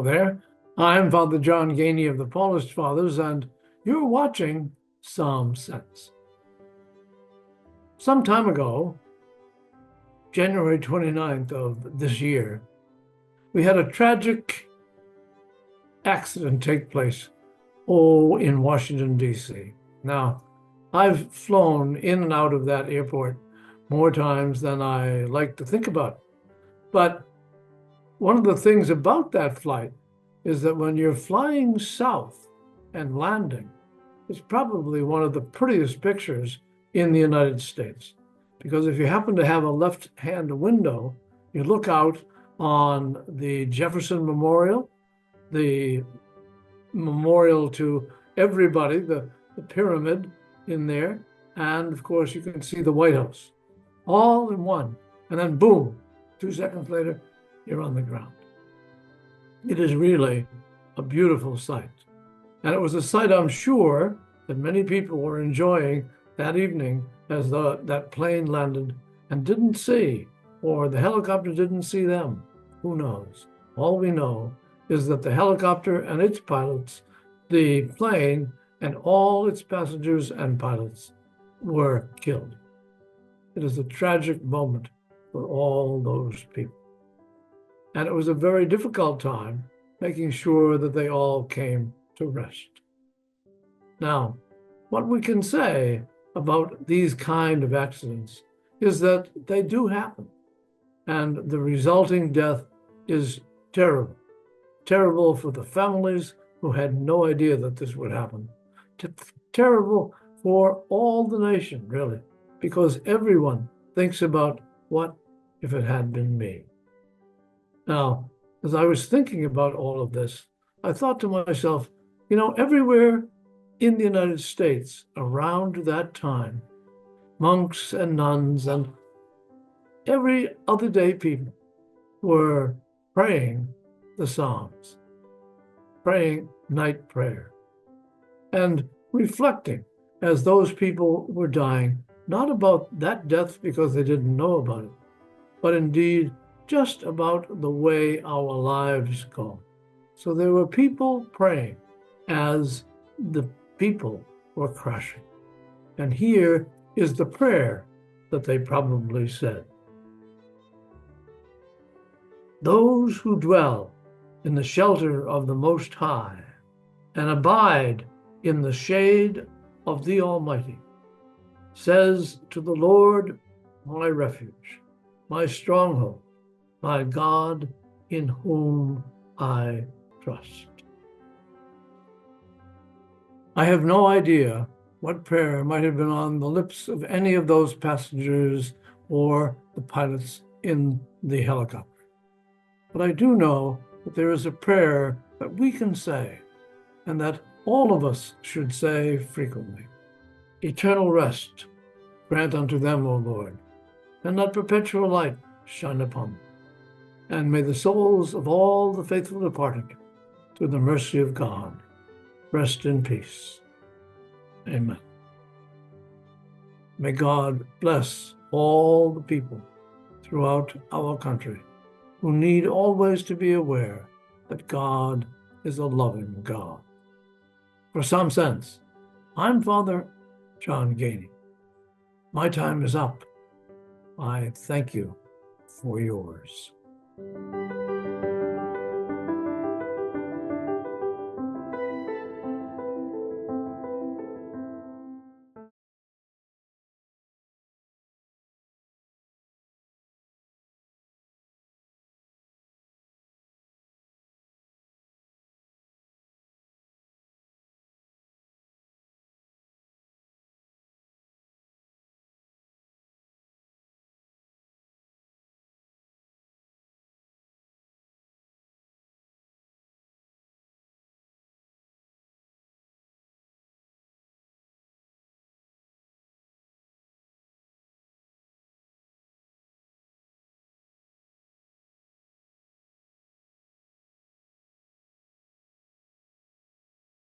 there. I'm Father John Geaney of the Paulist Fathers, and you're watching Psalm Sense. Some time ago, January 29th of this year, we had a tragic accident take place, in Washington, D.C. Now, I've flown in and out of that airport more times than I like to think about. But one of the things about that flight is that when you're flying south and landing, it's probably one of the prettiest pictures in the United States. Because if you happen to have a left-hand window, you look out on the Jefferson Memorial, the memorial to everybody, the pyramid in there, and of course you can see the White House, all in one. And then boom, 2 seconds later, you're on the ground. It is really a beautiful sight. And it was a sight I'm sure that many people were enjoying that evening as that plane landed and didn't see, or the helicopter didn't see them. Who knows? All we know is that the helicopter and its pilots, the plane and all its passengers and pilots were killed. It is a tragic moment for all those people. And it was a very difficult time making sure that they all came to rest. Now, what we can say about these kind of accidents is that they do happen, and the resulting death is terrible. Terrible for the families who had no idea that this would happen. Terrible for all the nation, really, because everyone thinks about what if it had been me. Now, as I was thinking about all of this, I thought to myself, everywhere in the United States around that time, monks and nuns and every other day people were praying the Psalms, praying night prayer, and reflecting as those people were dying, not about that death because they didn't know about it, but indeed just about the way our lives go. So there were people praying as the people were crashing. And here is the prayer that they probably said. Those who dwell in the shelter of the Most High and abide in the shade of the Almighty says to the Lord, my refuge, my stronghold, my God in whom I trust. I have no idea what prayer might have been on the lips of any of those passengers or the pilots in the helicopter. But I do know that there is a prayer that we can say and that all of us should say frequently. Eternal rest grant unto them, O Lord, and let perpetual light shine upon them. And may the souls of all the faithful departed, through the mercy of God, rest in peace. Amen. May God bless all the people throughout our country who need always to be aware that God is a loving God. For Psalm Sense, I'm Father John Geaney. My time is up. I thank you for yours.